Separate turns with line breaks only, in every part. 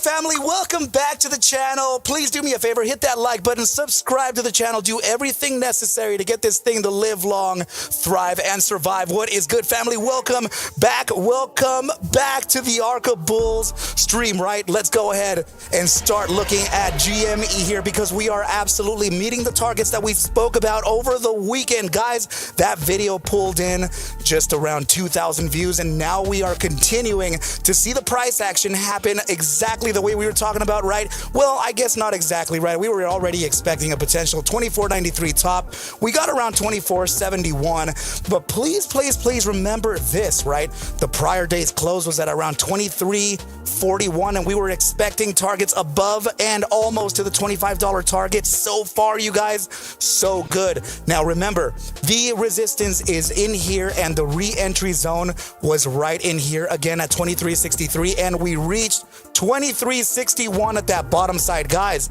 family, welcome back to the channel. Please do me a favor, hit that like button, subscribe to the channel, do everything necessary to get this thing to live long, thrive, and survive. What is good, family? Welcome back to the Arca Bulls stream, right? Let's go ahead and start looking at GME here because we are absolutely meeting the targets that we spoke about over the weekend. Guys, that video pulled in just around 2,000 views, and now we are continuing to see the price action happen exactly the way we were talking about, right? Well, I guess not exactly, right? We were already expecting a potential 24.93 top. We got around 24.71, but please remember this, right? The prior day's close was at around 23.41, and we were expecting targets above and almost to the $25 target. So far, you guys, so good. Now, remember, the resistance is in here, and the re-entry zone was right in here again at 23.63, and we reached 23.61 at that bottom side. Guys,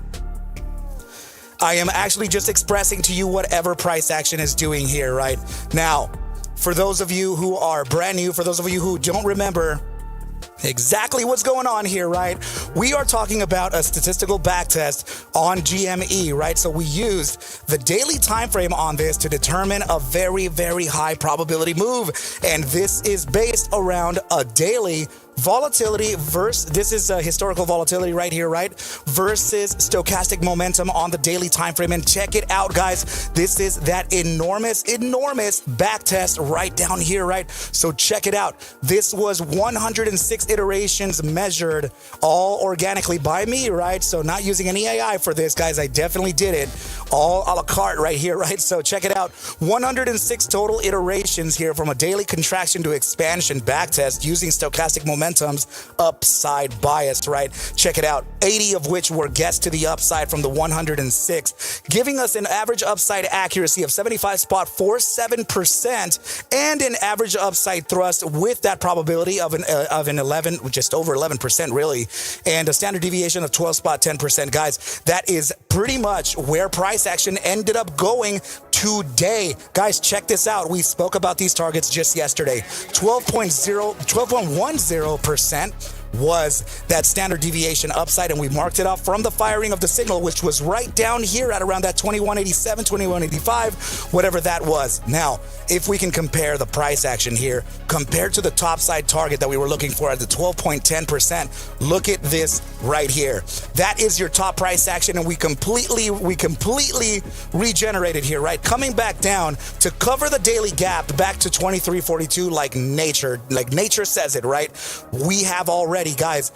I am actually just expressing to you whatever price action is doing here right now. For those of you who are brand new, for those of you who don't remember exactly what's going on here, right? We are talking about a statistical backtest on GME, right? So we used the daily time frame on this to determine a very, very high probability move. And this is based around a daily volatility versus, this is a historical volatility right here, right? Versus stochastic momentum on the daily time frame. And check it out, guys. This is that enormous back test right down here, right? So check it out. This was 106 iterations measured all organically by me, right? So not using any AI for this, guys. I definitely did it all a la carte right here, right? So check it out. 106 total iterations here from a daily contraction to expansion back test using stochastic momentum's upside bias, right? Check it out. 80 of which were guessed to the upside from the 106, giving us an average upside accuracy of 75.47% and an average upside thrust with that probability of an 11, just over 11% really, and a standard deviation of 12.10%. Guys, that is pretty much where price action ended up going today. Guys, check this out. We spoke about these targets just yesterday. 12.10% was that standard deviation upside, and we marked it up from the firing of the signal, which was right down here at around that 2187, 2185, whatever that was. Now, if we can compare the price action here compared to the top side target that we were looking for at the 12.10%, look at this right here. That is your top price action, and we completely regenerated here, right? Coming back down to cover the daily gap back to 2342 like nature says it, right? We have already, guys,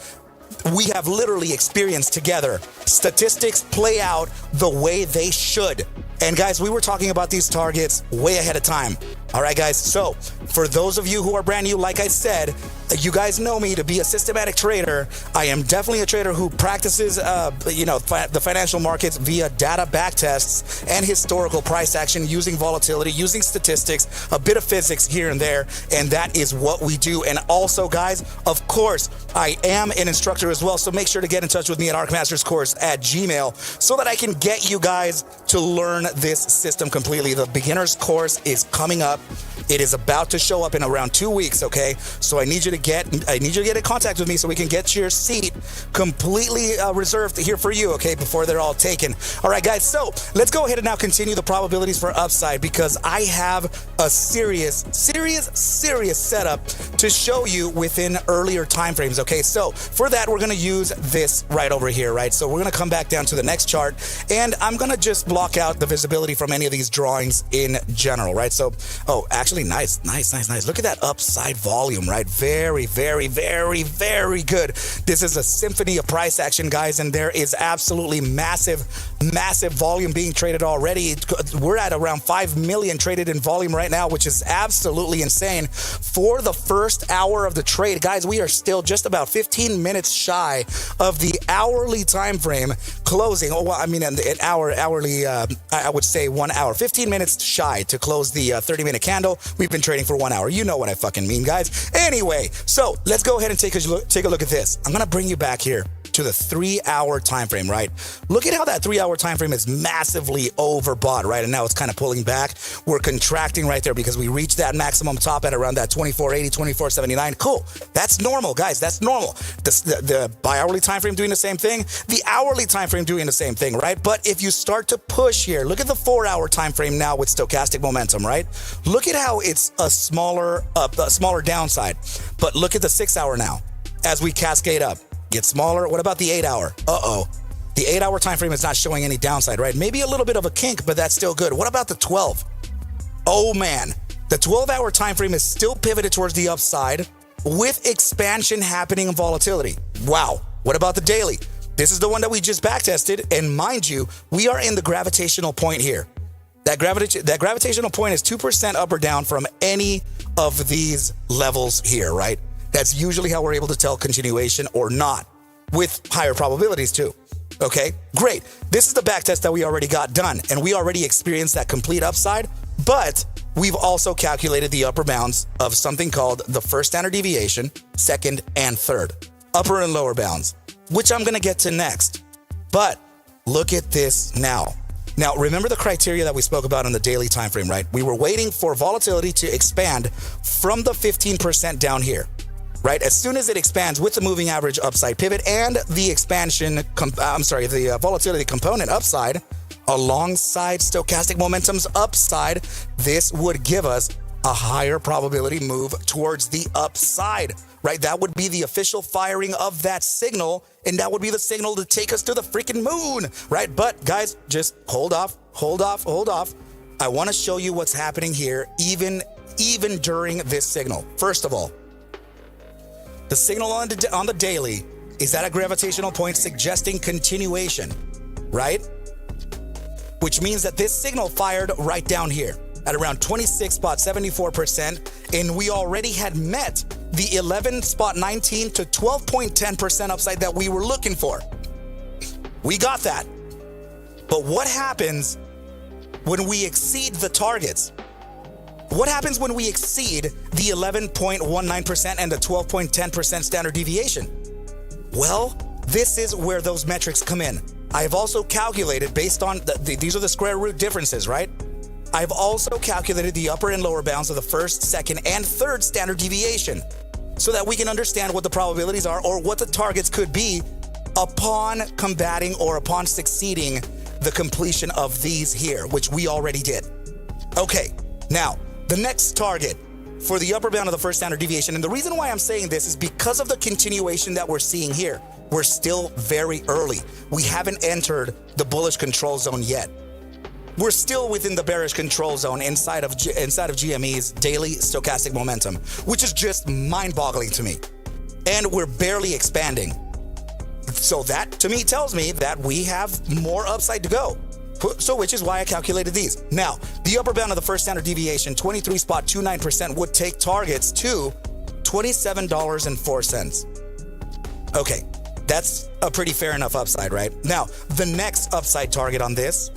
we have literally experienced together statistics play out the way they should. And guys, we were talking about these targets way ahead of time. All right, guys. So for those of you who are brand new, like I said, you guys know me to be a systematic trader. I am definitely a trader who practices, the financial markets via data backtests and historical price action using volatility, using statistics, a bit of physics here and there. And that is what we do. And also, guys, of course, I am an instructor as well. So make sure to get in touch with me at ArcMastersCourse at Gmail so that I can get you guys to learn this system completely. The beginner's course is coming up. It is about to show up in around 2 weeks, okay? So I need you to get in contact with me so we can get your seat completely reserved here for you, okay, before they're all taken. All right, guys, so let's go ahead and now continue the probabilities for upside because I have a serious setup to show you within earlier time frames, okay? So for that, we're going to use this right over here, right? So we're going to come back down to the next chart, and I'm going to just block out the visibility from any of these drawings in general, right? So, oh, actually, nice. Look at that upside volume, right? Very good. This is a symphony of price action, guys, and there is absolutely massive volume being traded already. We're at around 5 million traded in volume right now, which is absolutely insane. For the first hour of the trade, guys, we are still just about 15 minutes shy of the hourly time frame closing. Oh, well, I mean, an hourly, I would say 1 hour, 15 minutes shy to close the 30-minute candle. We've been trading for 1 hour. You know what I fucking mean, guys. Anyway, so let's go ahead and take a look at this. I'm going to bring you back here to the 3-hour time frame, right? Look at how that 3-hour time frame is massively overbought, right? And now it's kind of pulling back. We're contracting right there because we reached that maximum top at around that 24.80, 24.79. Cool. That's normal, guys. That's normal. The bi-hourly time frame doing the same thing. The hourly time frame doing the same thing, right? But if you start to push here, look at the 4-hour time frame now with stochastic momentum, right? Look at how it's a smaller downside. But look at the 6-hour now as we cascade up. Get smaller. What about the 8-hour? The 8-hour time frame is not showing any downside, right? Maybe a little bit of a kink, but that's still good. What about the 12? Oh man, the 12-hour time frame is still pivoted towards the upside with expansion happening in volatility. Wow. What about the daily? This is the one that we just backtested, and mind you, we are in the gravitational point here. That gravitational point is 2% up or down from any of these levels here, right? That's usually how we're able to tell continuation or not, with higher probabilities too. Okay, great. This is the backtest that we already got done, and we already experienced that complete upside, but we've also calculated the upper bounds of something called the first standard deviation, second and third, upper and lower bounds, which I'm gonna get to next. But look at this now. Now, remember the criteria that we spoke about in the daily time frame, right? We were waiting for volatility to expand from the 15% down here, right? As soon as it expands with the moving average upside pivot and the the volatility component upside alongside stochastic momentum's upside, this would give us a higher probability move towards the upside, right? That would be the official firing of that signal, and that would be the signal to take us to the freaking moon, right? But guys, just hold off. I want to show you what's happening here, even during this signal. First of all, the signal on the daily is at a gravitational point suggesting continuation, right? Which means that this signal fired right down here at around 26.74%, and we already had met the 11.19 to 12.10% upside that we were looking for. We got that. But what happens when we exceed the targets? What happens when we exceed the 11.19% and the 12.10% standard deviation? Well, this is where those metrics come in. I've also calculated based on, these are the square root differences, right? I've also calculated the upper and lower bounds of the first, second, and third standard deviation so that we can understand what the probabilities are or what the targets could be upon combating or upon succeeding the completion of these here, which we already did. Okay, now, the next target for the upper bound of the first standard deviation, and the reason why I'm saying this is because of the continuation that we're seeing here. We're still very early. We haven't entered the bullish control zone yet. We're still within the bearish control zone inside of GME's daily stochastic momentum, which is just mind-boggling to me. And we're barely expanding. So that, to me, tells me that we have more upside to go. So which is why I calculated these. Now, the upper bound of the first standard deviation, 23.29%, would take targets to $27.04. Okay, that's a pretty fair enough upside, right? Now, the next upside target on this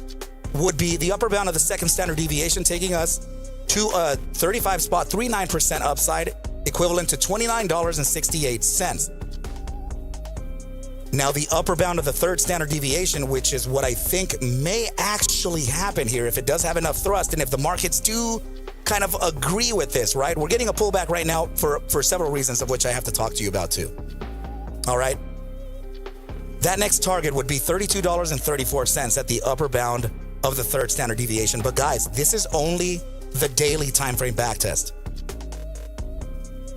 would be the upper bound of the second standard deviation, taking us to a 35.39% upside, equivalent to $29.68. Now, the upper bound of the third standard deviation, which is what I think may actually happen here if it does have enough thrust and if the markets do kind of agree with this, right? We're getting a pullback right now for several reasons, of which I have to talk to you about too. All right? That next target would be $32.34 at the upper bound of the third standard deviation. But guys, this is only the daily time frame backtest.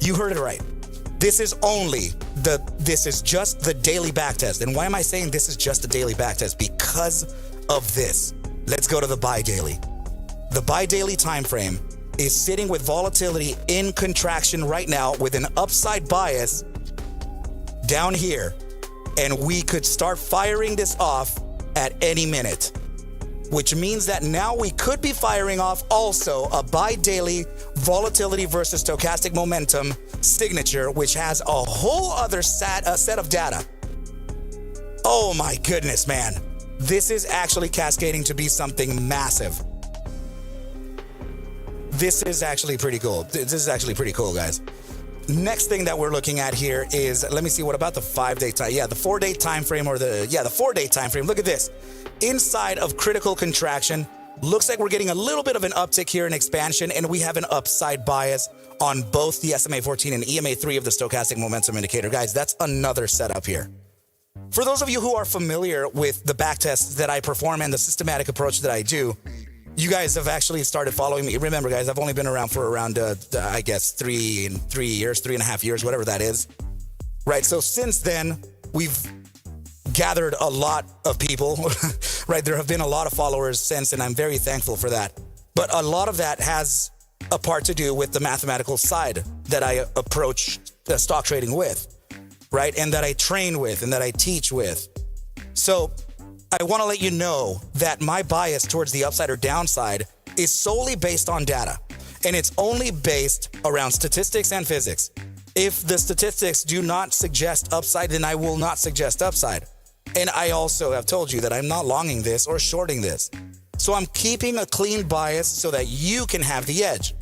You heard it right. This is just the daily backtest. And why am I saying this is just the daily backtest? Because of this. Let's go to the buy daily. The buy daily time frame is sitting with volatility in contraction right now with an upside bias down here. And we could start firing this off at any minute, which means that now we could be firing off also a buy daily volatility versus stochastic momentum signature, which has a whole other set of data. Oh my goodness, man. This is actually cascading to be something massive. This is actually pretty cool. This is actually pretty cool, guys. next thing that we're looking at here is, let me see, what about the 5-day time? Yeah, the 4-day time frame, or the 4-day time frame. Look at this. Inside of critical contraction, looks like we're getting a little bit of an uptick here in expansion, and we have an upside bias on both the SMA 14 and EMA 3 of the stochastic momentum indicator. Guys, that's another setup here. For those of you who are familiar with the back tests that I perform and the systematic approach that I do, you guys have actually started following me. Remember, guys, I've only been around for around, I guess, 3.5 years, whatever that is. Right, so since then, we've gathered a lot of people, right? There have been a lot of followers since, and I'm very thankful for that. But a lot of that has a part to do with the mathematical side that I approach stock trading with, right? And that I train with and that I teach with. So I want to let you know that my bias towards the upside or downside is solely based on data. And it's only based around statistics and physics. If the statistics do not suggest upside, then I will not suggest upside. And I also have told you that I'm not longing this or shorting this. So I'm keeping a clean bias so that you can have the edge.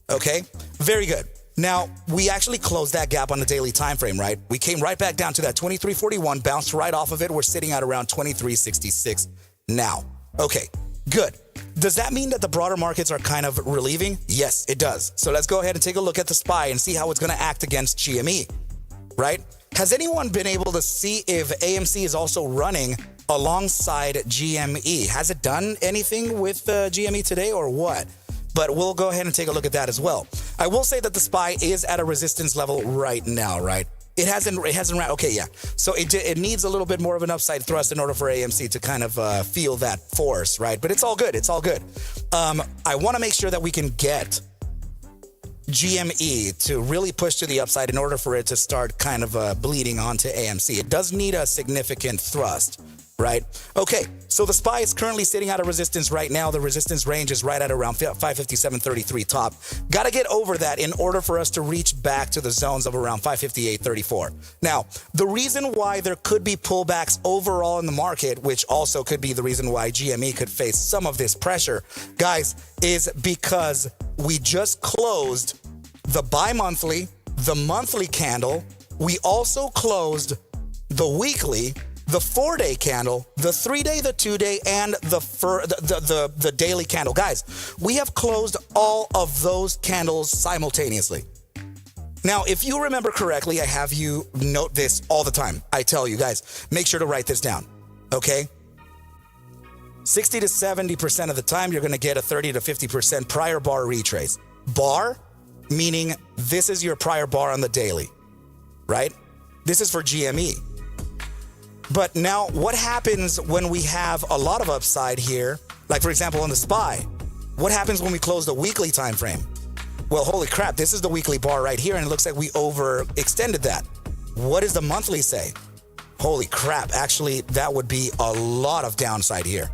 Okay, very good. Now, we actually closed that gap on the daily time frame, right? We came right back down to that 2341, bounced right off of it. We're sitting at around 2366 now. Okay, good. Does that mean that the broader markets are kind of relieving? Yes, it does. So let's go ahead and take a look at the SPY and see how it's going to act against GME, right? Has anyone been able to see if AMC is also running alongside GME? Has it done anything with GME today or what? But we'll go ahead and take a look at that as well. I will say that the SPY is at a resistance level right now, right? It hasn't, okay, yeah. So it needs a little bit more of an upside thrust in order for AMC to kind of feel that force, right? But it's all good, it's all good. I want to make sure that we can get GME to really push to the upside in order for it to start kind of bleeding onto AMC. It does need a significant thrust, right? Okay, so the SPY is currently sitting at a resistance right now. The resistance range is right at around 557.33 top. Got to get over that in order for us to reach back to the zones of around 558.34. Now, the reason why there could be pullbacks overall in the market, which also could be the reason why GME could face some of this pressure, guys, is because we just closed the bi-monthly, the monthly candle. We also closed the weekly, the 4-day candle, the 3-day, the 2-day, and the daily candle. Guys, we have closed all of those candles simultaneously. Now, if you remember correctly, I have you note this all the time. I tell you guys, make sure to write this down, okay? 60 to 70% of the time, you're going to get a 30 to 50% prior bar retrace. Bar, meaning this is your prior bar on the daily, right? This is for GME. But now, what happens when we have a lot of upside here? Like, for example, on the SPY, what happens when we close the weekly time frame? Well, holy crap, this is the weekly bar right here, and it looks like we overextended that. What does the monthly say? Holy crap, actually, that would be a lot of downside here.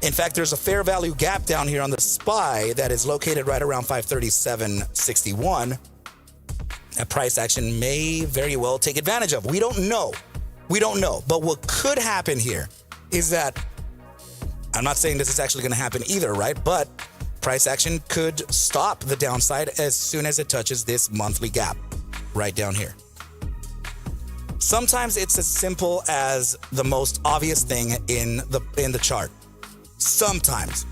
In fact, there's a fair value gap down here on the SPY that is located right around 537.61. That price action may very well take advantage of. We don't know. We don't know. But what could happen here is that, I'm not saying this is actually going to happen either, right? But price action could stop the downside as soon as it touches this monthly gap right down here. Sometimes it's as simple as the most obvious thing in the chart. Sometimes,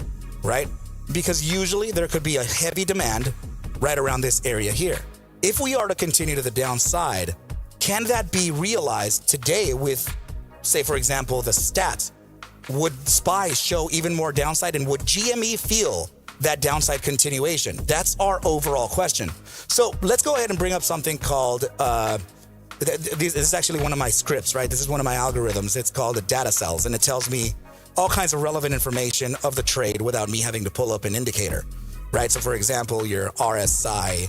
right? Because usually there could be a heavy demand right around this area here. If we are to continue to the downside, can that be realized today with, say, for example, the stats? Would SPY show even more downside, and would GME feel that downside continuation? That's our overall question. So let's go ahead and bring up something called, this is actually one of my scripts, right? This is one of my algorithms. It's called the data cells, and it tells me all kinds of relevant information of the trade without me having to pull up an indicator, right? So for example, your RSI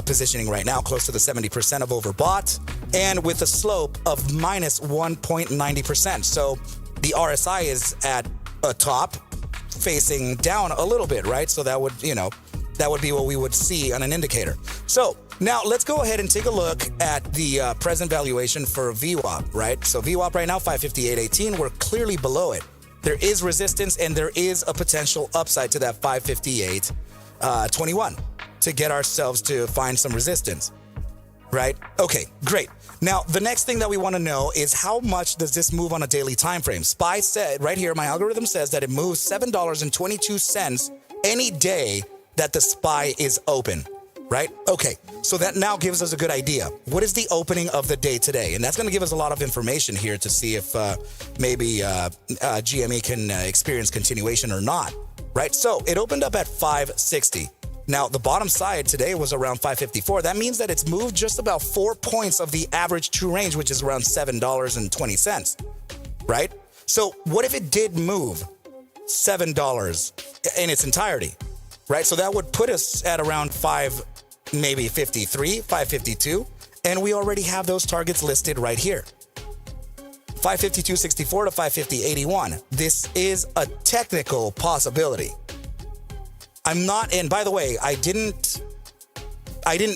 positioning right now close to the 70% of overbought, and with a slope of minus 1.90%. So the RSI is at a top facing down a little bit, right? So that would, that would be what we would see on an indicator. So now let's go ahead and take a look at the present valuation for VWAP, right? So VWAP right now, 558.18, we're clearly below it. There is resistance, and there is a potential upside to that 558.21 to get ourselves to find some resistance. right? Okay, great. Now, the next thing that we want to know is how much does this move on a daily time frame? SPY said right here, my algorithm says that it moves $7.22 any day that the SPY is open, right? Okay, so that now gives us a good idea. What is the opening of the day today? And that's going to give us a lot of information here to see if maybe GME can experience continuation or not, right? So it opened up at 560. Now, the bottom side today was around 554. That means that it's moved just about 4 points of the average true range, which is around $7.20, right? So what if it did move $7 in its entirety, right? So that would put us at around 553, 552, and we already have those targets listed right here. 552.64 to 550.81. This is a technical possibility. I'm not, and by the way, I didn't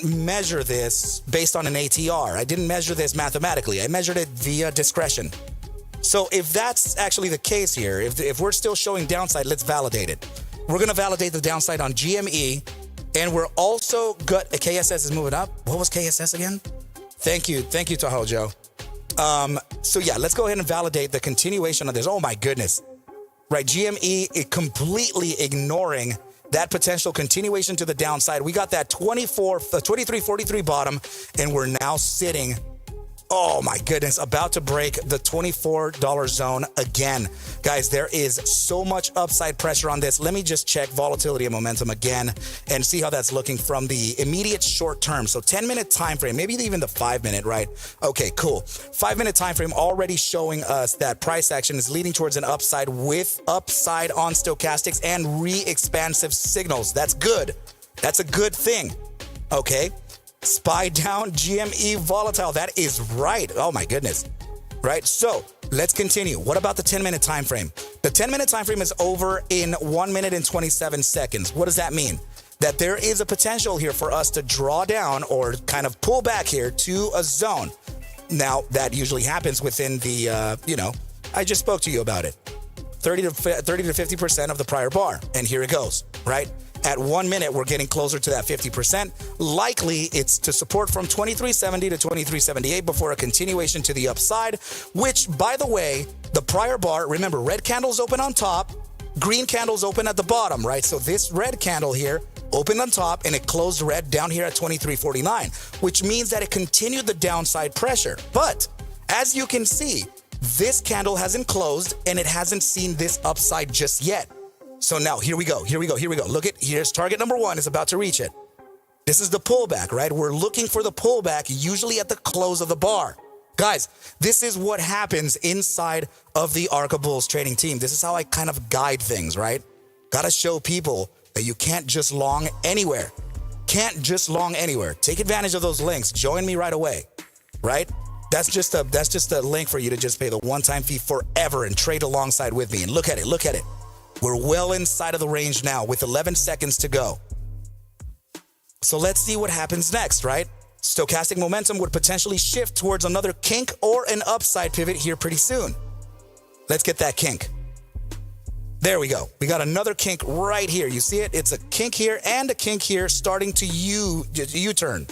measure this based on an ATR. I didn't measure this mathematically. I measured it via discretion. So if that's actually the case here, if we're still showing downside, let's validate it. We're going to validate the downside on GME, and we're also got KSS is moving up. What was KSS again? Thank you, Tahoe Joe. So yeah, let's go ahead and validate the continuation of this. Oh my goodness, right? GME completely ignoring that potential continuation to the downside. We got that 2343 bottom, and we're now sitting, oh my goodness, about to break the $24 zone again. Guys, there is so much upside pressure on this. Let me just check volatility and momentum again and see how that's looking from the immediate short term. So 10-minute time frame, maybe even the 5-minute, right? Okay, cool. 5-minute time frame already showing us that price action is leading towards an upside with upside on stochastics and re-expansive signals. That's good. That's a good thing. Okay. SPY down, GME volatile. That is right. Oh my goodness. Right. So let's continue. What about the 10-minute time frame? The 10-minute time frame is over in 1 minute and 27 seconds. What does that mean? That there is a potential here for us to draw down or kind of pull back here to a zone. Now that usually happens within the, I just spoke to you about it. 30 to 50% of the prior bar. And here it goes, right? At 1 minute, we're getting closer to that 50%. Likely, it's to support from 2370 to 2378 before a continuation to the upside, which, by the way, the prior bar, remember, red candles open on top, green candles open at the bottom, right? So this red candle here opened on top and it closed red down here at 2349, which means that it continued the downside pressure. But as you can see, this candle hasn't closed and it hasn't seen this upside just yet. So now here we go. Look at, here's target number 1 is about to reach it. This is the pullback, right? We're looking for the pullback usually at the close of the bar. Guys, this is what happens inside of the Arca Bulls trading team. This is how I kind of guide things, right? Got to show people that you can't just long anywhere. Can't just long anywhere. Take advantage of those links. Join me right away, right? That's just a link for you to just pay the one-time fee forever and trade alongside with me. And look at it. We're well inside of the range now with 11 seconds to go. So let's see what happens next, right? Stochastic momentum would potentially shift towards another kink or an upside pivot here pretty soon. Let's get that kink. There we go. We got another kink right here. You see it? It's a kink here and a kink here starting to U-turn,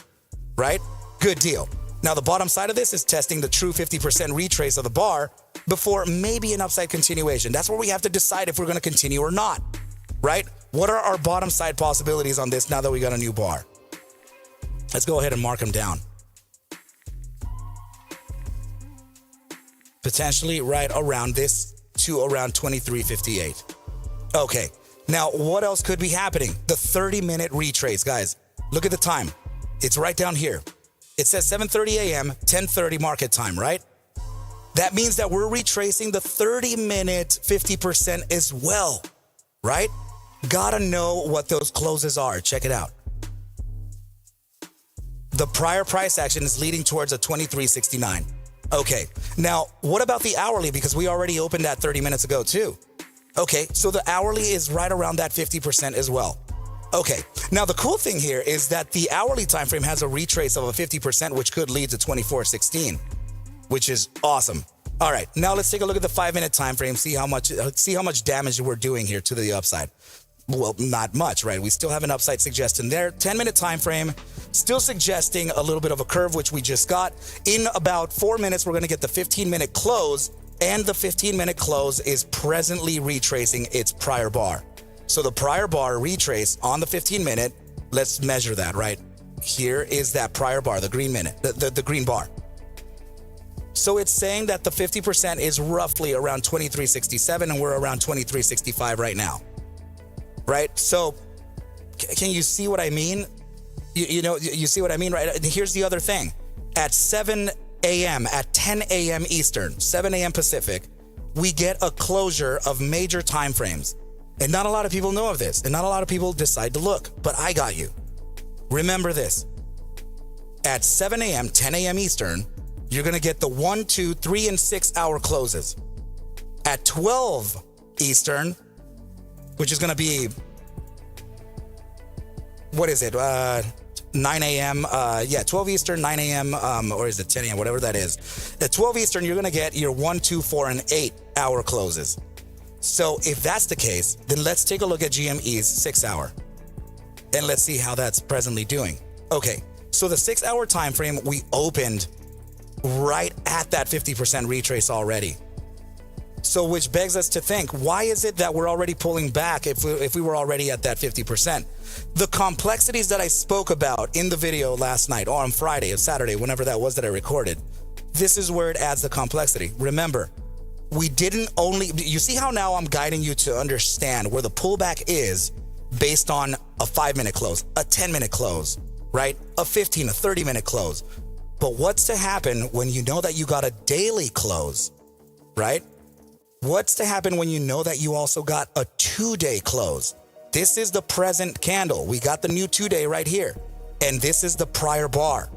right? Good deal. Now the bottom side of this is testing the true 50% retrace of the bar before maybe an upside continuation. That's where we have to decide if we're going to continue or not, right? What are our bottom side possibilities on this now that we got a new bar? Let's go ahead and mark them down. Potentially right around this to around 2358. Okay, now what else could be happening? The 30-minute retrace, guys. Look at the time. It's right down here. It says 7:30 a.m., 10:30 market time, right? That means that we're retracing the 30-minute 50% as well, right? Gotta know what those closes are. Check it out. The prior price action is leading towards a 2369. Okay, now what about the hourly? Because we already opened that 30 minutes ago too. Okay, so the hourly is right around that 50% as well. Okay, now the cool thing here is that the hourly time frame has a retrace of a 50%, which could lead to 2416, which is awesome. All right, now let's take a look at the 5-minute time frame, see how much damage we're doing here to the upside. well, not much, right? We still have an upside suggestion there. 10-minute time frame, still suggesting a little bit of a curve, which we just got. In about 4 minutes, we're going to get the 15-minute close, and the 15-minute close is presently retracing its prior bar. So the prior bar retrace on the 15-minute, let's measure that, right? Here is that prior bar, the green minute, the green bar. So it's saying that the 50% is roughly around 23.67, and we're around 23.65 right now. Right? So can you see what I mean? You see what I mean, right? Here's the other thing. At 7 a.m., at 10 a.m. Eastern, 7 a.m. Pacific, we get a closure of major time frames. And not a lot of people know of this, and not a lot of people decide to look, but I got you. Remember this. At 7 a.m., 10 a.m. Eastern, you're going to get the 1, 2, 3, and 6 hour closes. At 12 Eastern, which is going to be, what is it? 9 a.m. 12 Eastern, 9 a.m. Or is it 10 a.m.? Whatever that is. At 12 Eastern, you're going to get your 1, 2, 4, and 8 hour closes. So if that's the case, then let's take a look at GME's 6 hour. And let's see how that's presently doing. Okay, so the 6 hour time frame, we opened right at that 50% retrace already. So which begs us to think, why is it that we're already pulling back if we were already at that 50%? The complexities that I spoke about in the video last night, or on Friday or Saturday, whenever that was that I recorded, this is where it adds the complexity. Remember, we didn't only, you see how now I'm guiding you to understand where the pullback is based on a 5-minute close, a 10-minute close, right? A 15, a 30-minute close. But what's to happen when you know that you got a daily close, right? What's to happen when you know that you also got a 2-day close? This is the present candle. We got the new 2-day right here. And this is the prior bar.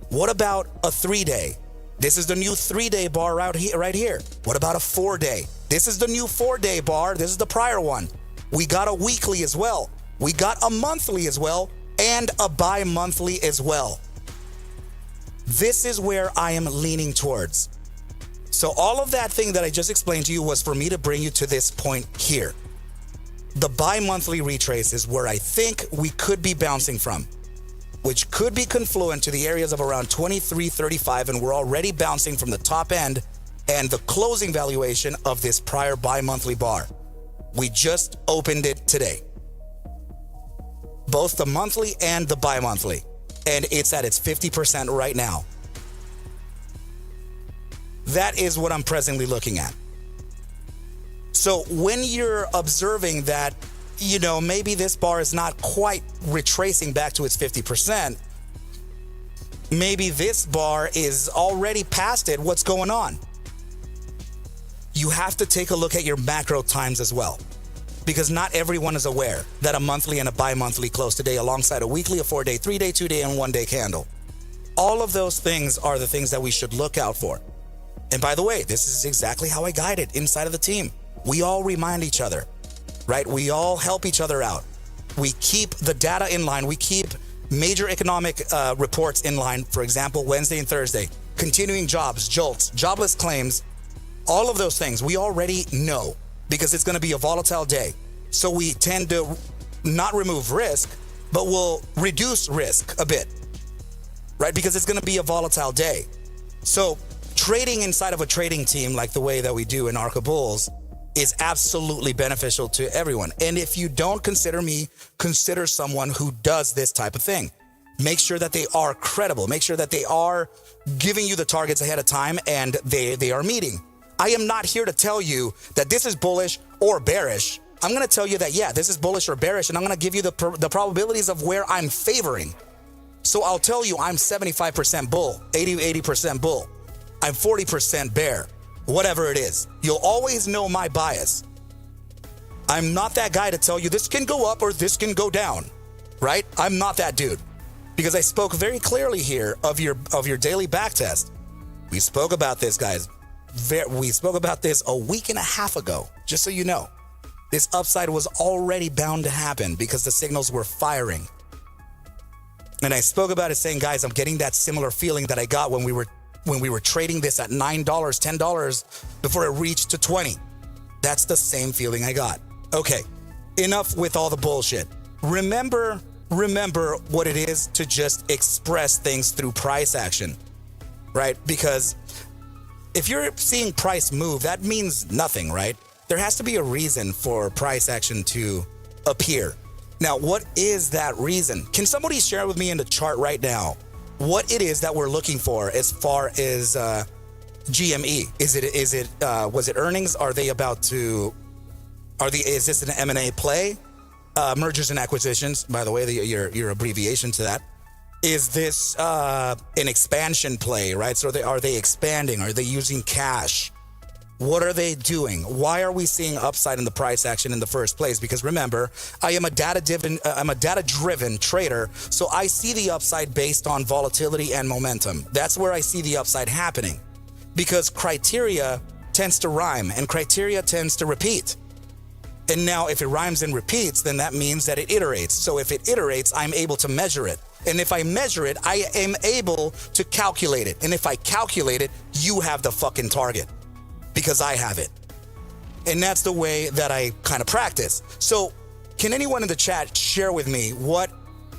What about a 3-day? This is the new 3-day bar right here. What about a 4-day? This is the new 4-day bar. This is the prior one. We got a weekly as well. We got a monthly as well, and a bi-monthly as well. This is where I am leaning towards. So all of that thing that I just explained to you was for me to bring you to this point here. The bi-monthly retrace is where I think we could be bouncing from, which could be confluent to the areas of around 23.35, and we're already bouncing from the top end and the closing valuation of this prior bi-monthly bar. We just opened it today. Both the monthly and the bi-monthly. And it's at its 50% right now. That is what I'm presently looking at. So when you're observing that, maybe this bar is not quite retracing back to its 50%, maybe this bar is already past it, what's going on? You have to take a look at your macro times as well, because not everyone is aware that a monthly and a bi-monthly close today alongside a weekly, a 4-day, 3-day, 2-day, and 1-day candle. All of those things are the things that we should look out for. And by the way, this is exactly how I guide it inside of the team. We all remind each other, right? We all help each other out. We keep the data in line. We keep major economic reports in line. For example, Wednesday and Thursday, continuing jobs, JOLTS, jobless claims, all of those things we already know because it's going to be a volatile day. So we tend to not remove risk, but we'll reduce risk a bit, right? Because it's going to be a volatile day. So trading inside of a trading team like the way that we do in Arca Bulls is absolutely beneficial to everyone. And if you don't consider me, consider someone who does this type of thing. Make sure that they are credible. Make sure that they are giving you the targets ahead of time and they are meeting. I am not here to tell you that this is bullish or bearish. I'm going to tell you that, yeah, this is bullish or bearish, and I'm going to give you the probabilities of where I'm favoring. So I'll tell you I'm 75% bull, 80% bull. I'm 40% bear, whatever it is. You'll always know my bias. I'm not that guy to tell you this can go up or this can go down, right? I'm not that dude, because I spoke very clearly here of your daily back test. We spoke about this, guys. We spoke about this a week and a half ago, just so you know. This upside was already bound to happen because the signals were firing. And I spoke about it saying, guys, I'm getting that similar feeling that I got when we were trading this at $9, $10 before it reached to 20. That's the same feeling I got. Okay, enough with all the bullshit. Remember what it is to just express things through price action, right? Because if you're seeing price move, that means nothing, right? There has to be a reason for price action to appear. Now, what is that reason? Can somebody share with me in the chart right now what it is that we're looking for as far as GME? Was it earnings? Is this an M&A play? Mergers and acquisitions, by the way, your abbreviation to that. Is this an expansion play, right? So are they expanding? Are they using cash? What are they doing? Why are we seeing upside in the price action in the first place? Because remember, I'm a data-driven trader, so I see the upside based on volatility and momentum. That's where I see the upside happening, because criteria tends to rhyme and criteria tends to repeat. And now if it rhymes and repeats, then that means that it iterates. So if it iterates, I'm able to measure it. And if I measure it, I am able to calculate it. And if I calculate it, you have the fucking target, because I have it. And that's the way that I kind of practice. So can anyone in the chat share with me what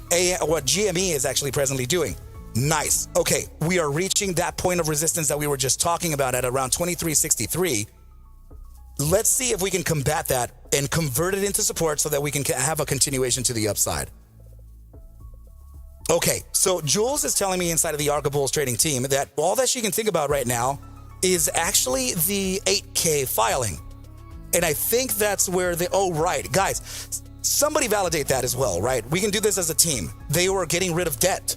GME is actually presently doing? Nice. Okay, we are reaching that point of resistance that we were just talking about at around 2363. Let's see if we can combat that and convert it into support so that we can have a continuation to the upside. Okay, so Jules is telling me inside of the Arca Bulls trading team that all that she can think about right now is actually the 8K filing. And I think that's where right, guys, somebody validate that as well, right? We can do this as a team. They were getting rid of debt,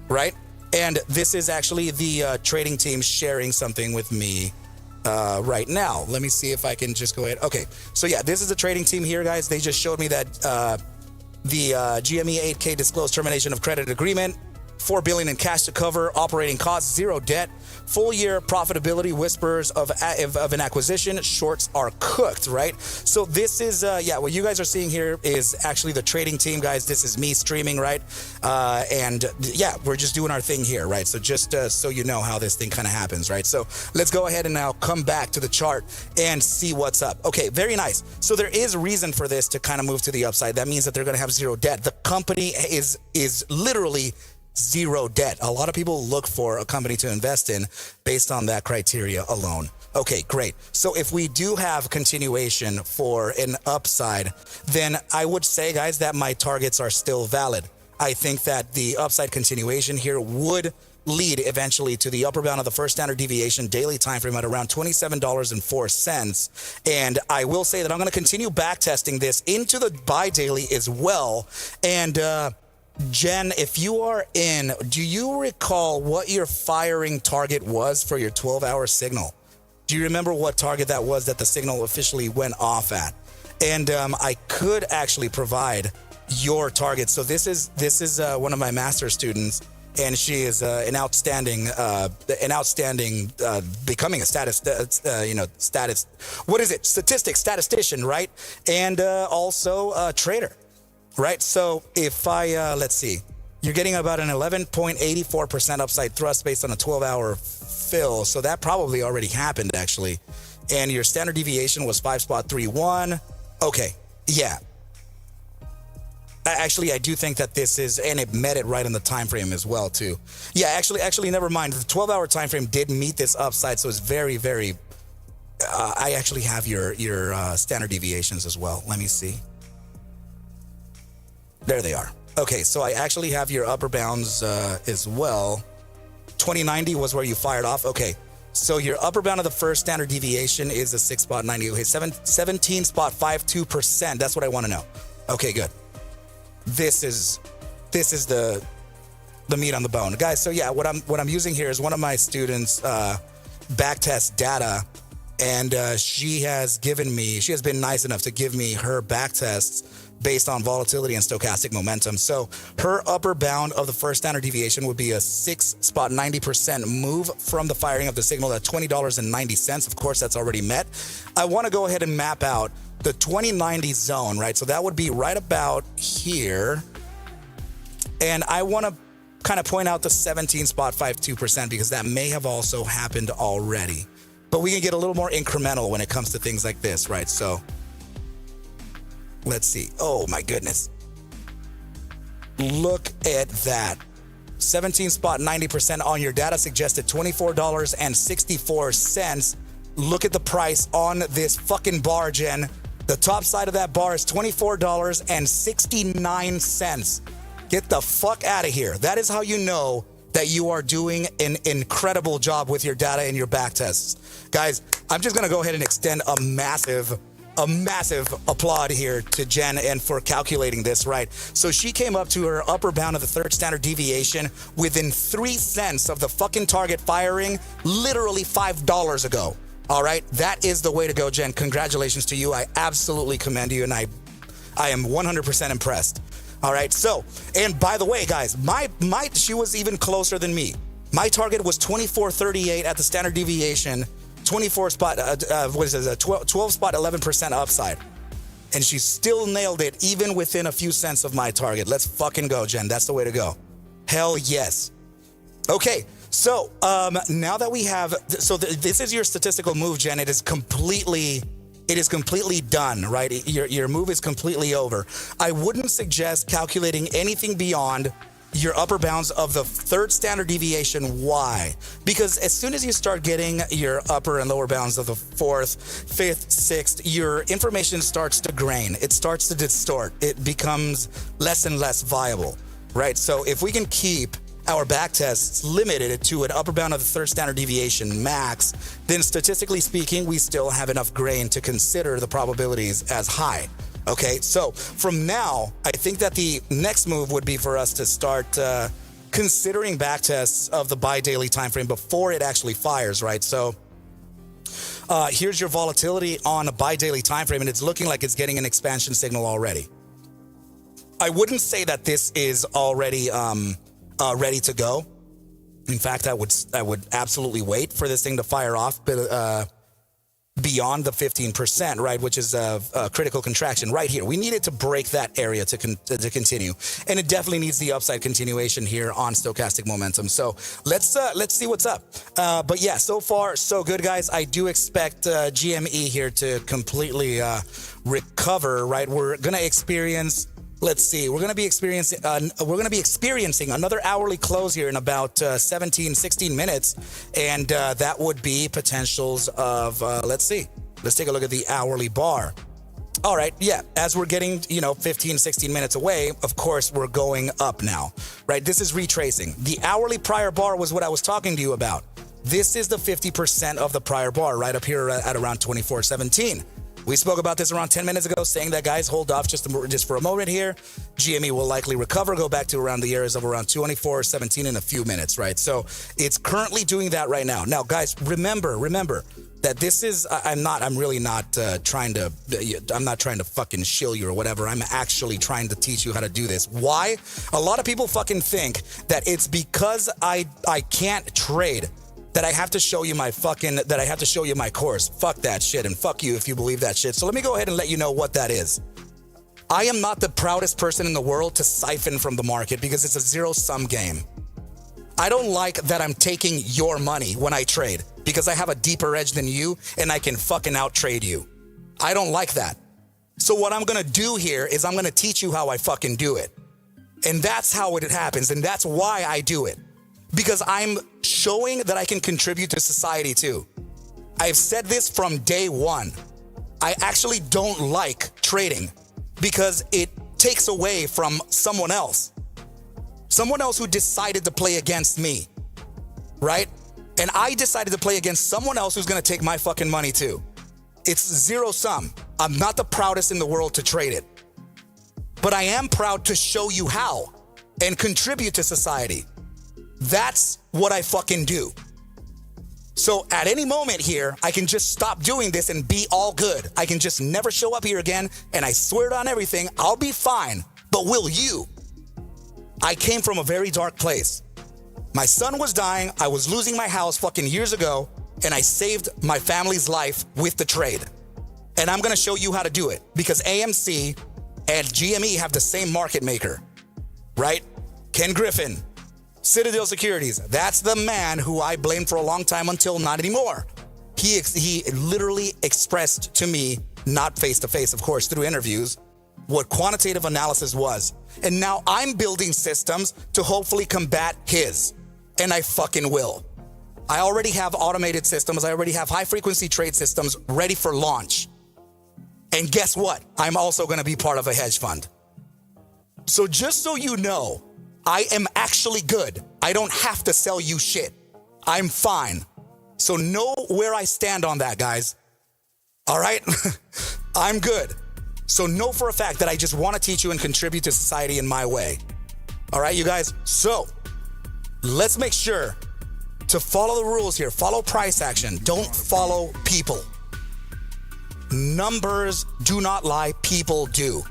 right? And this is actually the trading team sharing something with me right now. Let me see if I can just go ahead. Okay, so yeah, this is the trading team here, guys. They just showed me that the GME 8K disclosed termination of credit agreement, $4 billion in cash to cover operating costs, 0 debt, full year profitability, whispers of an acquisition, shorts are cooked, right? So this is, what you guys are seeing here is actually the trading team, guys. This is me streaming, right? We're just doing our thing here, right? So just so you know how this thing kind of happens, right? So let's go ahead and now come back to the chart and see what's up. Okay, very nice. So there is reason for this to kind of move to the upside. That means that they're going to have 0 debt. The company is literally 0 debt. A lot of people look for a company to invest in based on that criteria alone. Okay, great. So if we do have continuation for an upside, then I would say, guys, that my targets are still valid. I think that the upside continuation here would lead eventually to the upper bound of the first standard deviation daily time frame at around $27.04. And I will say that I'm going to continue back testing this into the buy daily as well. And Jen, if you are in, do you recall what your firing target was for your 12-hour signal? Do you remember what target that was that the signal officially went off at? And I could actually provide your target. So this is one of my master's students, and she is an outstanding becoming a statistician, right? And also a trader. Right, so if I, let's see, you're getting about an 11.84% upside thrust based on a 12-hour fill. So that probably already happened, actually. And your standard deviation was 5.31. Okay, yeah. Actually, I do think that this is, and it met it right in the time frame as well, too. Yeah, actually, never mind. The 12-hour time frame did meet this upside, so it's very, very, I actually have your standard deviations as well. Let me see. There they are. Okay, so I actually have your upper bounds as well. 2090 was where you fired off. Okay, so your upper bound of the first standard deviation is a 6.90. Okay, 17.52%. That's what I want to know. Okay, good. This is the meat on the bone, guys. So yeah, what I'm using here is one of my students' backtest data, and she has been nice enough to give me her backtests based on volatility and stochastic momentum. So her upper bound of the first standard deviation would be a 6.90% move from the firing of the signal at $20.90. Of course, that's already met. I want to go ahead and map out the 2090 zone, right? So that would be right about here. And I want to kind of point out the 17.52% because that may have also happened already. But we can get a little more incremental when it comes to things like this, right? So Let's see. Oh my goodness. Look at that. 17 spot, 90% on your data suggested $24.64. Look at the price on this fucking bar, Jen. The top side of that bar is $24.69. Get the fuck out of here. That is how you know that you are doing an incredible job with your data and your back tests. Guys, I'm just gonna go ahead and extend a massive applaud here to Jen and for calculating this, right? So she came up to her upper bound of the third standard deviation within 3 cents of the fucking target firing literally $5 ago. All right, that is the way to go, Jen. Congratulations to you. I absolutely commend you, and I am 100% impressed. All right, so, and by the way, guys, she was even closer than me. My target was 24.38 at the standard deviation, 12 spot, 11% upside. And she still nailed it, even within a few cents of my target. Let's fucking go, Jen. That's the way to go. Hell yes. Okay, so now that we have, this is your statistical move, Jen. It is completely done, right? Your move is completely over. I wouldn't suggest calculating anything beyond your upper bounds of the third standard deviation. Why? Because as soon as you start getting your upper and lower bounds of the fourth, fifth, sixth, your information starts to grain. It starts to distort. It becomes less and less viable, right? So if we can keep our back tests limited to an upper bound of the third standard deviation max, then statistically speaking, we still have enough grain to consider the probabilities as high. Okay, so from now, I think that the next move would be for us to start considering back tests of the bi-daily time frame before it actually fires, right? So here's your volatility on a bi-daily time frame, and it's looking like it's getting an expansion signal already. I wouldn't say that this is already ready to go. In fact, I would absolutely wait for this thing to fire off, but beyond the 15%, right, which is a critical contraction right here. We need it to break that area to continue, and it definitely needs the upside continuation here on stochastic momentum. So let's see what's up. But yeah, so far so good, guys. I do expect GME here to completely recover. Right, we're gonna experience. Let's see. We're going to be experiencing another hourly close here in about 16 minutes, and that would be potentials of let's see. Let's take a look at the hourly bar. All right, yeah, as we're getting, 15, 16 minutes away, of course, we're going up now, right? This is retracing. The hourly prior bar was what I was talking to you about. This is the 50% of the prior bar right up here at around 24.17. We spoke about this around 10 minutes ago, saying that, guys, hold off just for a moment here. GME will likely recover, go back to around the areas of around 24.17 in a few minutes, right? So it's currently doing that right now. Now, guys, remember that this is, I'm not trying to fucking shill you or whatever. I'm actually trying to teach you how to do this. Why? A lot of people fucking think that it's because I can't trade that I have to show you my course. Fuck that shit, and fuck you if you believe that shit. So let me go ahead and let you know what that is. I am not the proudest person in the world to siphon from the market because it's a zero-sum game. I don't like that I'm taking your money when I trade because I have a deeper edge than you and I can fucking out-trade you. I don't like that. So what I'm gonna do here is I'm gonna teach you how I fucking do it. And that's how it happens, and that's why I do it. Because I'm showing that I can contribute to society too. I've said this from day one. I actually don't like trading because it takes away from someone else who decided to play against me, right? And I decided to play against someone else who's gonna take my fucking money too. It's zero sum. I'm not the proudest in the world to trade it, but I am proud to show you how and contribute to society. That's what I fucking do. So at any moment here, I can just stop doing this and be all good. I can just never show up here again, and I swear it on everything, I'll be fine. But will you? I came from a very dark place. My son was dying, I was losing my house fucking years ago, and I saved my family's life with the trade. And I'm gonna show you how to do it, because AMC and GME have the same market maker, right? Ken Griffin, Citadel Securities. That's the man who I blamed for a long time until not anymore. He literally expressed to me, not face to face, of course, through interviews, what quantitative analysis was. And now I'm building systems to hopefully combat his. And I fucking will. I already have automated systems. I already have high frequency trade systems ready for launch. And guess what? I'm also going to be part of a hedge fund. So just so you know, I am actually good. I don't have to sell you shit. I'm fine. So know where I stand on that, guys. All right? I'm good. So know for a fact that I just want to teach you and contribute to society in my way. All right, you guys? So let's make sure to follow the rules here. Follow price action. Don't follow people. Numbers do not lie. People do.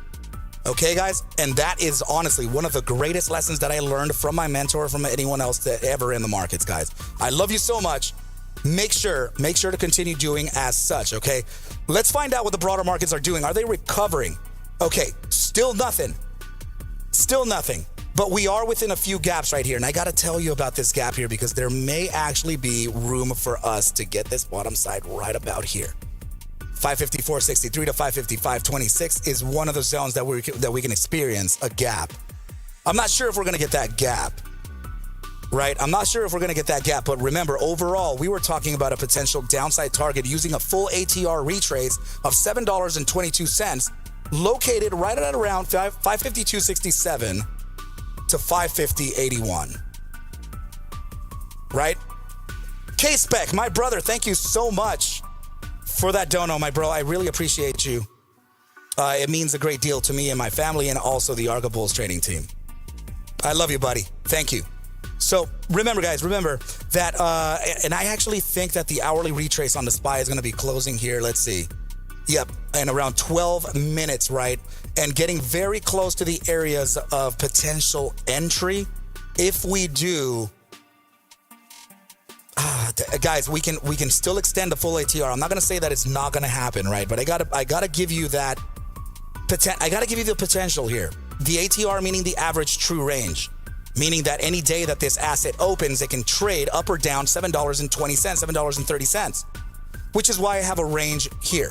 Okay, guys? And that is honestly one of the greatest lessons that I learned from my mentor, from anyone else that ever in the markets, guys. I love you so much. Make sure to continue doing as such, okay? Let's find out what the broader markets are doing. Are they recovering? Okay, still nothing. Still nothing. But we are within a few gaps right here. And I got to tell you about this gap here because there may actually be room for us to get this bottom side right about here. 554.63 to 555.26 is one of the zones that we can experience a gap. I'm not sure if we're going to get that gap. Right? I'm not sure if we're going to get that gap, but remember, overall, we were talking about a potential downside target using a full ATR retrace of $7.22, located right at around 552.67 to 550.81. Right? K-Spec, my brother, thank you so much for that dono, my bro. I really appreciate you. It means a great deal to me and my family and also the Arca Bulls trading team. I love you, buddy. Thank you. So remember, guys, that, and I actually think that the hourly retrace on the SPY is going to be closing here. Let's see. Yep. In around 12 minutes, right? And getting very close to the areas of potential entry. If we do, guys, we can still extend the full ATR. I'm not going to say that it's not going to happen, right? But I gotta give you that, I gotta give you the potential here. The ATR meaning the average true range. Meaning that any day that this asset opens, it can trade up or down $7.20, $7.30, which is why I have a range here.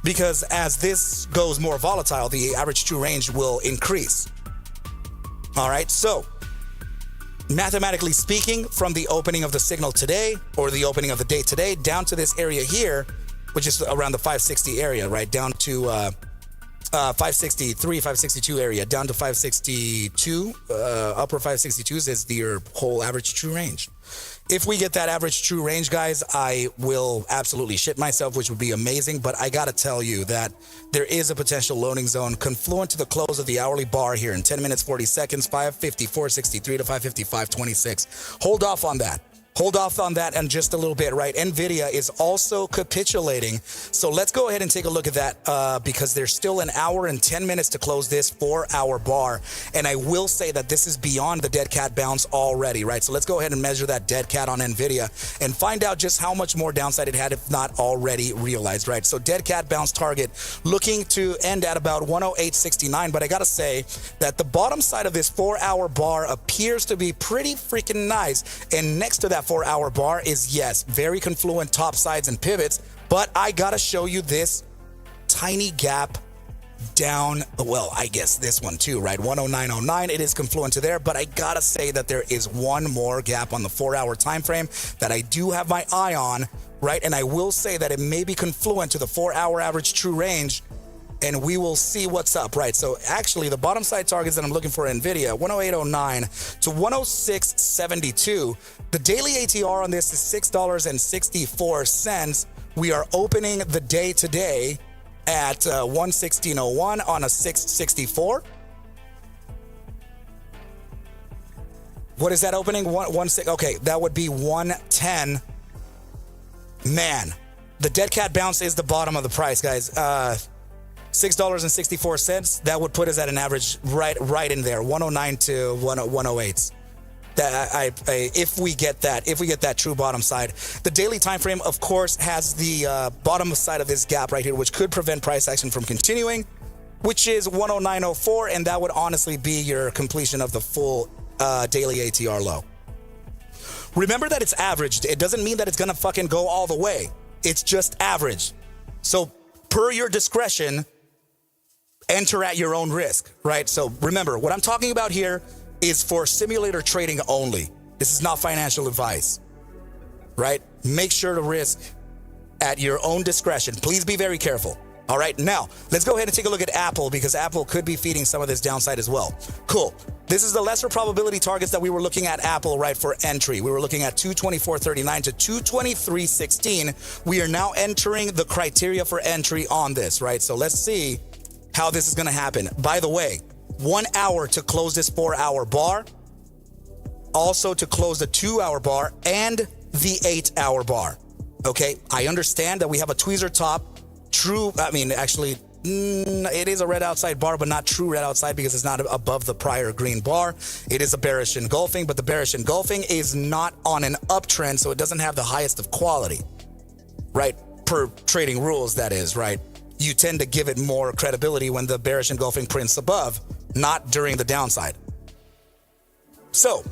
Because as this goes more volatile, the average true range will increase. All right, so mathematically speaking, from the opening of the signal today, or the opening of the day today, down to this area here, which is around the 560 area, right, down to 563, 562 area, down to 562, upper 562s is your whole average true range. If we get that average true range, guys, I will absolutely shit myself, which would be amazing. But I got to tell you that there is a potential loading zone confluent to the close of the hourly bar here in 10 minutes, 40 seconds, 554.63 to 555.26. Hold off on that. Hold off on that in just a little bit, right? NVIDIA is also capitulating. So let's go ahead and take a look at that because there's still an hour and 10 minutes to close this 4-hour bar. And I will say that this is beyond the dead cat bounce already, right? So let's go ahead and measure that dead cat on NVIDIA and find out just how much more downside it had if not already realized, right? So dead cat bounce target looking to end at about 108.69. But I got to say that the bottom side of this 4-hour bar appears to be pretty freaking nice. And next to that 4-hour bar is, yes, very confluent top sides and pivots, but I gotta show you this tiny gap down, well, I guess this one too, right? 109.09, it is confluent to there, but I gotta say that there is one more gap on the 4-hour time frame that I do have my eye on, right? And I will say that it may be confluent to the 4-hour average true range, and we will see what's up, right? So actually, the bottom side targets that I'm looking for NVIDIA, 108.09 to 106.72. The daily ATR on this is $6.64. We are opening the day today at 116.01 on a 664. What is that opening? Okay, that would be 110. Man, the dead cat bounce is the bottom of the price, guys. $6.64. That would put us at an average right in there, 109 to 108. If we get that true bottom side. The daily time frame, of course, has the bottom side of this gap right here, which could prevent price action from continuing, which is 109.04, and that would honestly be your completion of the full daily ATR low. Remember that it's averaged. It doesn't mean that it's gonna fucking go all the way. It's just average. So per your discretion, enter at your own risk, right? So remember, what I'm talking about here is for simulator trading only. This is not financial advice, right? Make sure to risk at your own discretion. Please be very careful. All right, now let's go ahead and take a look at Apple, because Apple could be feeding some of this downside as well. Cool. This is the lesser probability targets that we were looking at Apple, right, for entry. We were looking at 224.39 to 223.16. We are now entering the criteria for entry on this, right? So let's see how this is going to happen. By the way, 1 hour to close this 4-hour bar, also to close the 2-hour bar and the 8-hour bar. Okay, I understand that we have a tweezer top. True, I mean, actually, it is a red outside bar, but not true red outside because it's not above the prior green bar. It is a bearish engulfing, but the bearish engulfing is not on an uptrend, so it doesn't have the highest of quality, right? Per trading rules, that is, right? You tend to give it more credibility when the bearish engulfing prints above, not during the downside. So,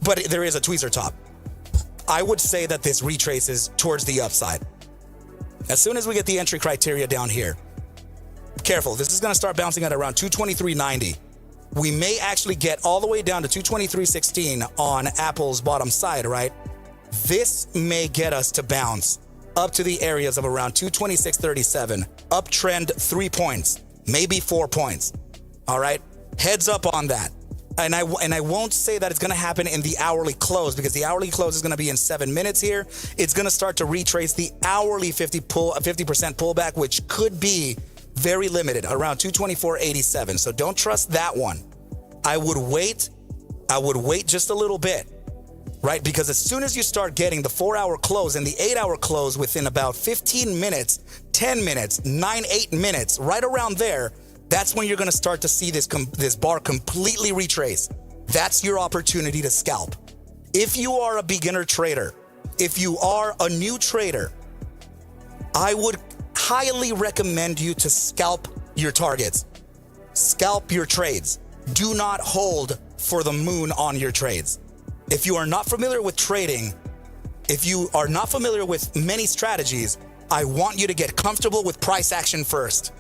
but there is a tweezer top. I would say that this retraces towards the upside. As soon as we get the entry criteria down here, careful, this is going to start bouncing at around 223.90. We may actually get all the way down to 223.16 on Apple's bottom side, right? This may get us to bounce up to the areas of around 226.37, uptrend 3 points, maybe 4 points. All right, heads up on that. And I won't say that it's going to happen in the hourly close, because the hourly close is going to be in 7 minutes here. It's going to start to retrace the hourly 50% pullback, which could be very limited, around 224.87. So don't trust that one. I would wait just a little bit, right? Because as soon as you start getting the 4-hour close and the 8-hour close within about 15 minutes, 10 minutes, 8 minutes, right around there, that's when you're going to start to see this bar completely retrace. That's your opportunity to scalp. If you are a beginner trader, if you are a new trader, I would highly recommend you to scalp your targets. Scalp your trades. Do not hold for the moon on your trades. If you are not familiar with trading, if you are not familiar with many strategies, I want you to get comfortable with price action first.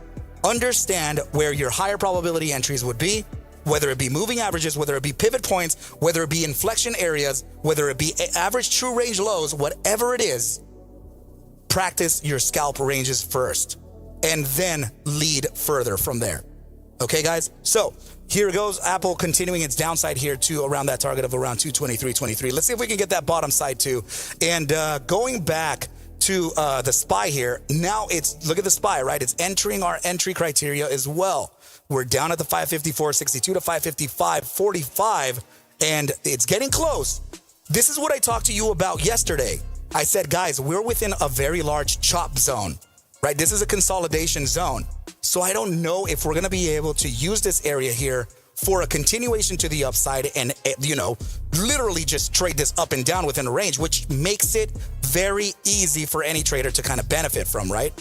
Understand where your higher probability entries would be, whether it be moving averages, whether it be pivot points, whether it be inflection areas, whether it be average true range lows, whatever it is, practice your scalp ranges first and then lead further from there. Okay, guys? So here goes Apple continuing its downside here to around that target of around 223.23. Let's see if we can get that bottom side too. And going back to the SPY here. Now look at the SPY, right? It's entering our entry criteria as well. We're down at the 554.62 to 555.45, and it's getting close. This is what I talked to you about yesterday. I said, guys, we're within a very large chop zone, right? This is a consolidation zone. So I don't know if we're going to be able to use this area here for a continuation to the upside and, literally just trade this up and down within a range, which makes it very easy for any trader to kind of benefit from, right?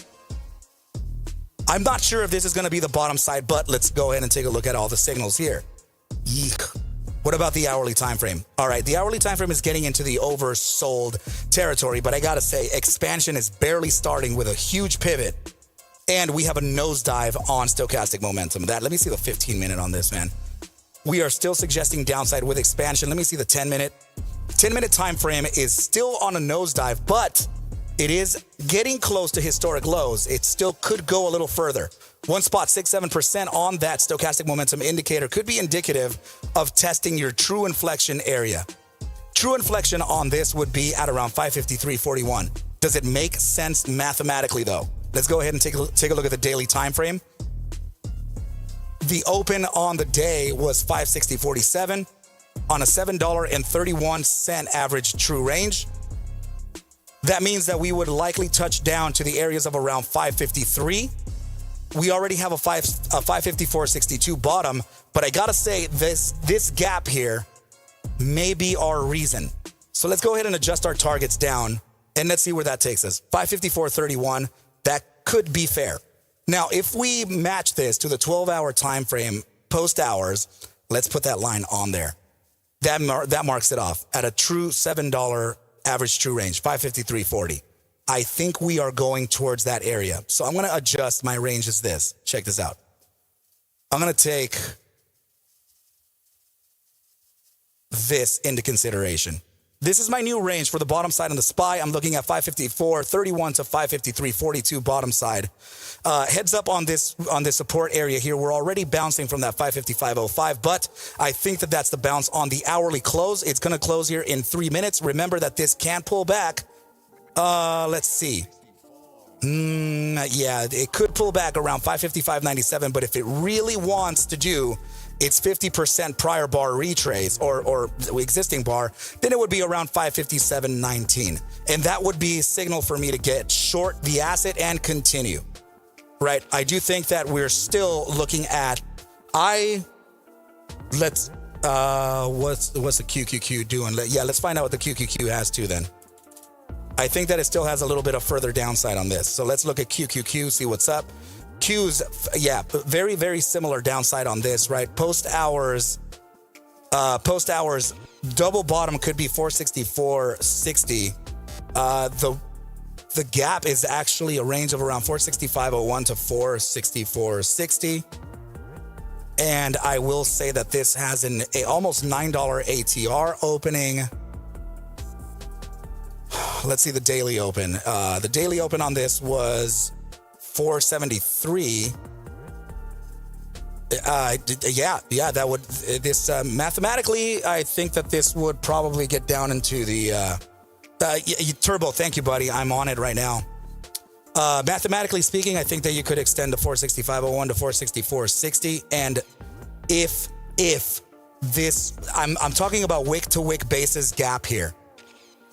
I'm not sure if this is going to be the bottom side, but let's go ahead and take a look at all the signals here. Yeek. What about the hourly time frame? All right, the hourly time frame is getting into the oversold territory, but I got to say, expansion is barely starting with a huge pivot, and we have a nosedive on stochastic momentum. Let me see the 15-minute on this, man. We are still suggesting downside with expansion. Let me see the 10-minute. 10-minute time frame is still on a nosedive, but it is getting close to historic lows. It still could go a little further. 1.67% on that stochastic momentum indicator could be indicative of testing your true inflection area. True inflection on this would be at around 553.41. Does it make sense mathematically, though? Let's go ahead and take a look at the daily time frame. The open on the day was 560.47 on a $7.31 average true range. That means that we would likely touch down to the areas of around 553. We already have a 554.62 bottom, but I gotta say this gap here may be our reason. So let's go ahead and adjust our targets down and let's see where that takes us. 554.31, that could be fair. Now, if we match this to the 12-hour time frame post hours, let's put that line on there. That marks it off at a true $7 average true range, 553.40. I think we are going towards that area. So I'm going to adjust my range as this. Check this out. I'm going to take this into consideration. This is my new range for the bottom side on the SPY. I'm looking at 554.31 to 553.42 bottom side. Heads up on this support area here. We're already bouncing from that 555.05, but I think that that's the bounce on the hourly close. It's going to close here in 3 minutes. Remember that this can pull back. Let's see. Yeah, it could pull back around 555.97, but if it really wants to do its 50% prior bar retrace or existing bar, then it would be around 557.19. And that would be a signal for me to get short the asset and continue, right? I do think that we're still looking at, what's the QQQ doing? Yeah, let's find out what the QQQ has too then. I think that it still has a little bit of further downside on this. So let's look at QQQ, see what's up. Q's, yeah, very, very similar downside on this, right? Post hours, double bottom could be 464.60. The gap is actually a range of around 465.01 to 464.60. And I will say that this has an almost $9 ATR opening. Let's see the daily open. The daily open on this was 473. Yeah, that would, mathematically, I think that this would probably get down into the, Turbo, thank you, buddy. I'm on it right now. Mathematically speaking, I think that you could extend to 465.01 to 464.60. And if this, I'm talking about wick to wick basis gap here,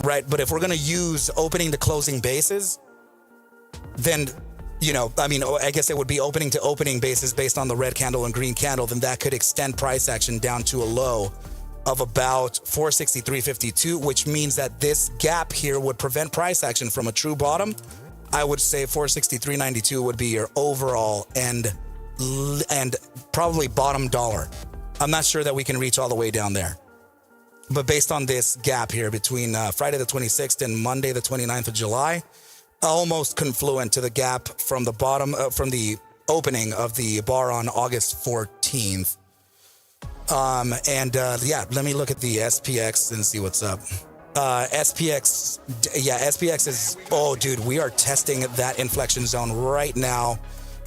right? But if we're going to use opening to closing bases, then, you know, I mean, I guess it would be opening to opening basis based on the red candle and green candle, then that could extend price action down to a low of about 463.52, which means that this gap here would prevent price action from a true bottom. I would say 463.92 would be your overall and probably bottom dollar. I'm not sure that we can reach all the way down there. But based on this gap here between Friday the 26th and Monday the 29th of July, almost confluent to the gap from the bottom, from the opening of the bar on August 14th. Yeah, let me look at the SPX and see what's up. SPX is, oh dude, we are testing that inflection zone right now.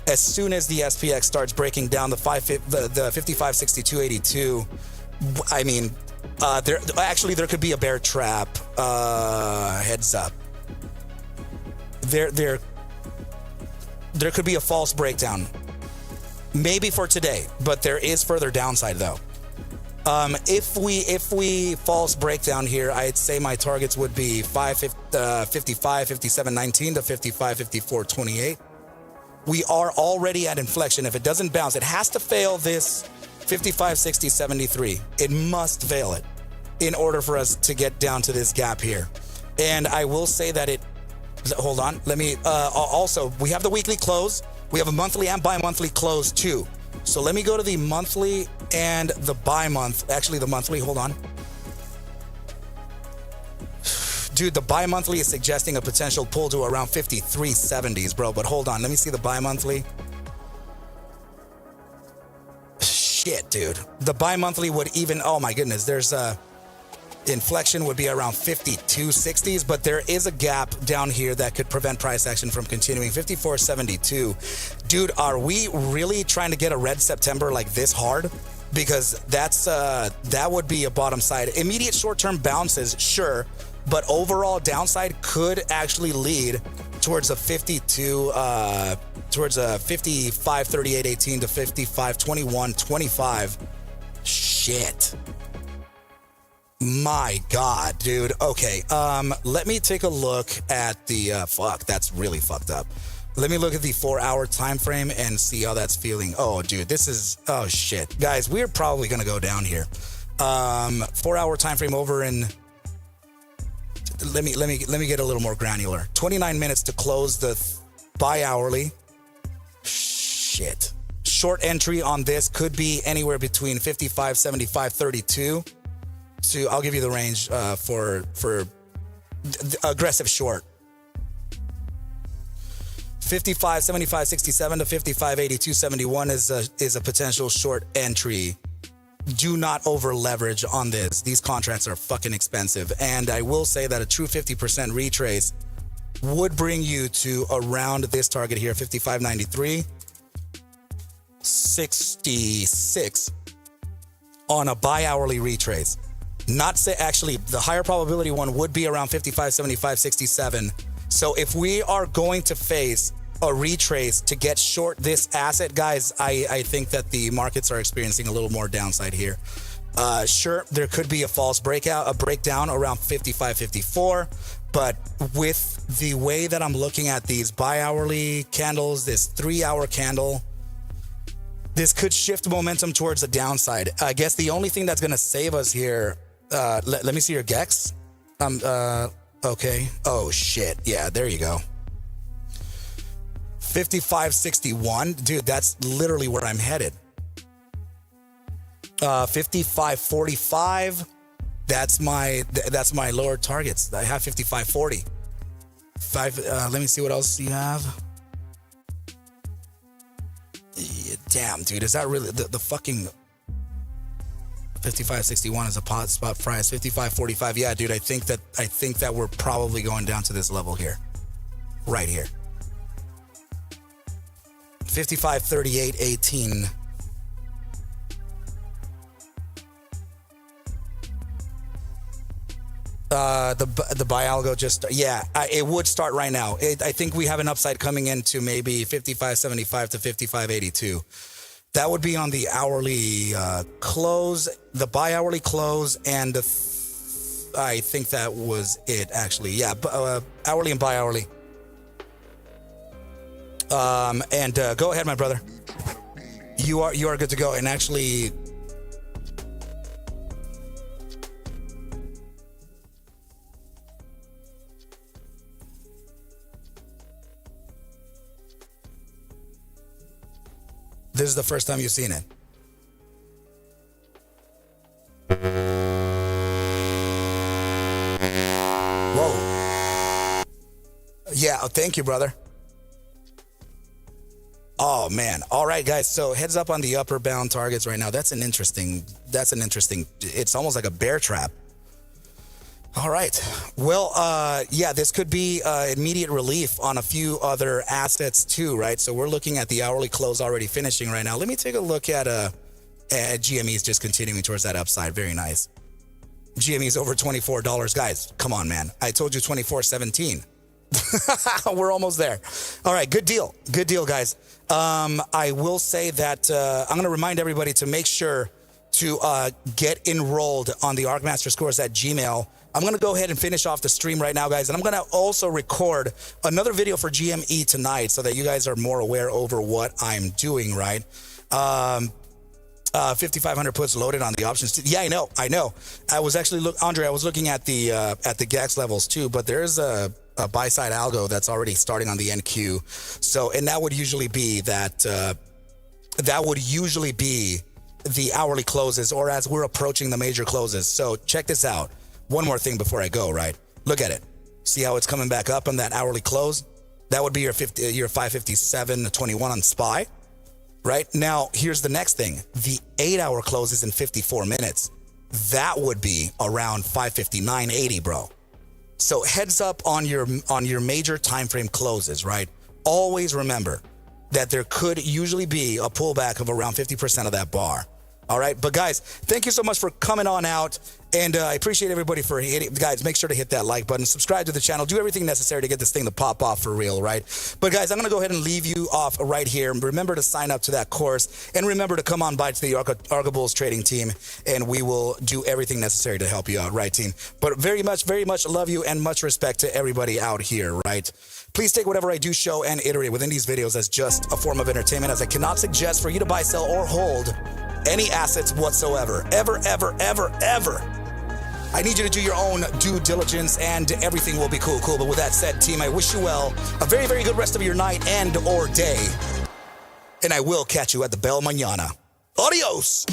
As soon as the SPX starts breaking down the 55.6282, I mean, there could be a bear trap. Heads up. There could be a false breakdown. Maybe for today, but there is further downside though. If we false breakdown here, I'd say my targets would be 57.19 to 55.54.28. We are already at inflection. If it doesn't bounce, it has to fail this 55.60.73. It must fail it in order for us to get down to this gap here. And I will say that hold on, let me, also, we have the weekly close. We have a monthly and bi-monthly close too. So let me go to the monthly and the bi-month. Actually, the monthly, hold on. Dude, the bi-monthly is suggesting a potential pull to around 53.70s, bro. But hold on, let me see the bi-monthly. Shit, dude. The bi-monthly would even, oh my goodness, there's a inflection would be around 52.60s, but there is a gap down here that could prevent price action from continuing. 54.72. Dude, are we really trying to get a red September like this hard? Because that would be a bottom side. Immediate short-term bounces, sure, but overall downside could actually lead towards a 55.38.18 to 55.21.25. Shit. My God, dude. Okay, let me take a look at the, fuck, that's really fucked up. Let me look at the 4-hour time frame and see how that's feeling. Oh, dude, this is, oh shit. Guys, we're probably gonna go down here. 4-hour time frame over in, let me get a little more granular. 29 minutes to close the bi-hourly. Shit. Short entry on this could be anywhere between 55.75.32. So I'll give you the range for aggressive short. 55, 75, 67 to 55, 82, 71 is a potential short entry. Do not over leverage on this. These contracts are fucking expensive. And I will say that a true 50% retrace would bring you to around this target here, 55.93, 66 on a bi-hourly retrace. Not say, actually, the higher probability one would be around 55, 75, 67. So if we are going to face a retrace to get short this asset, guys, I think that the markets are experiencing a little more downside here. Sure, there could be a false breakdown around 55, 54, but with the way that I'm looking at these bi-hourly candles, this 3-hour candle, this could shift momentum towards the downside. I guess the only thing that's going to save us here, let me see your GEX. Okay. Oh, shit. Yeah, there you go. 55.61. Dude, that's literally where I'm headed. 55.45. That's my lower targets. I have 55.40. Let me see what else you have. Yeah, damn, dude, is that really the fucking 55.61 is a pot spot price? 55.45. Yeah, dude, I think that we're probably going down to this level here, right here. 55.38.18. The buy algo just, yeah, it would start right now. I think we have an upside coming into maybe 55.75 to 55.82. That would be on the hourly close, the bi-hourly close, and I think that was it, actually. Yeah, hourly and bi-hourly. And go ahead, my brother. You are good to go. And actually, this is the first time you've seen it. Whoa. Yeah, thank you, brother. Oh man. All right, guys. So heads up on the upper bound targets right now. That's an interesting, it's almost like a bear trap. All right. Well, yeah, this could be immediate relief on a few other assets too, right? So we're looking at the hourly close already finishing right now. Let me take a look at GME's just continuing towards that upside. Very nice. GME's over $24. Guys, come on, man. I told you 24.17. We're almost there. All right, good deal. Good deal, guys. I will say that I'm going to remind everybody to make sure to get enrolled on the ArcMastersCourse at Gmail. I'm going to go ahead and finish off the stream right now, guys. And I'm going to also record another video for GME tonight so that you guys are more aware over what I'm doing, right? 5,500 puts loaded on the options. Yeah, I know. I was actually, Andre, I was looking at the GAX levels too, but there's a buy side algo that's already starting on the NQ. So, and that would usually be the hourly closes, or as we're approaching the major closes. So check this out. One more thing before I go, right? Look at it. See how it's coming back up on that hourly close? That would be your 557.21 on SPY, right? Now, here's the next thing. The 8-hour close is in 54 minutes. That would be around 559.80, bro. So heads up on your major time frame closes, right? Always remember that there could usually be a pullback of around 50% of that bar. All right, but guys, thank you so much for coming on out, and I appreciate everybody for hitting. Guys, make sure to hit that like button, subscribe to the channel, do everything necessary to get this thing to pop off for real, right? But guys, I'm gonna go ahead and leave you off right here. Remember to sign up to that course, and remember to come on by to the Arca Bulls trading team, and we will do everything necessary to help you out, right, team? But very much love you, and much respect to everybody out here, right? Please take whatever I do show and iterate within these videos as just a form of entertainment, as I cannot suggest for you to buy, sell, or hold any assets whatsoever. Ever. I need you to do your own due diligence, and everything will be cool. But with that said, team, I wish you well. A very, very good rest of your night and or day. And I will catch you at the bell mañana. Adios.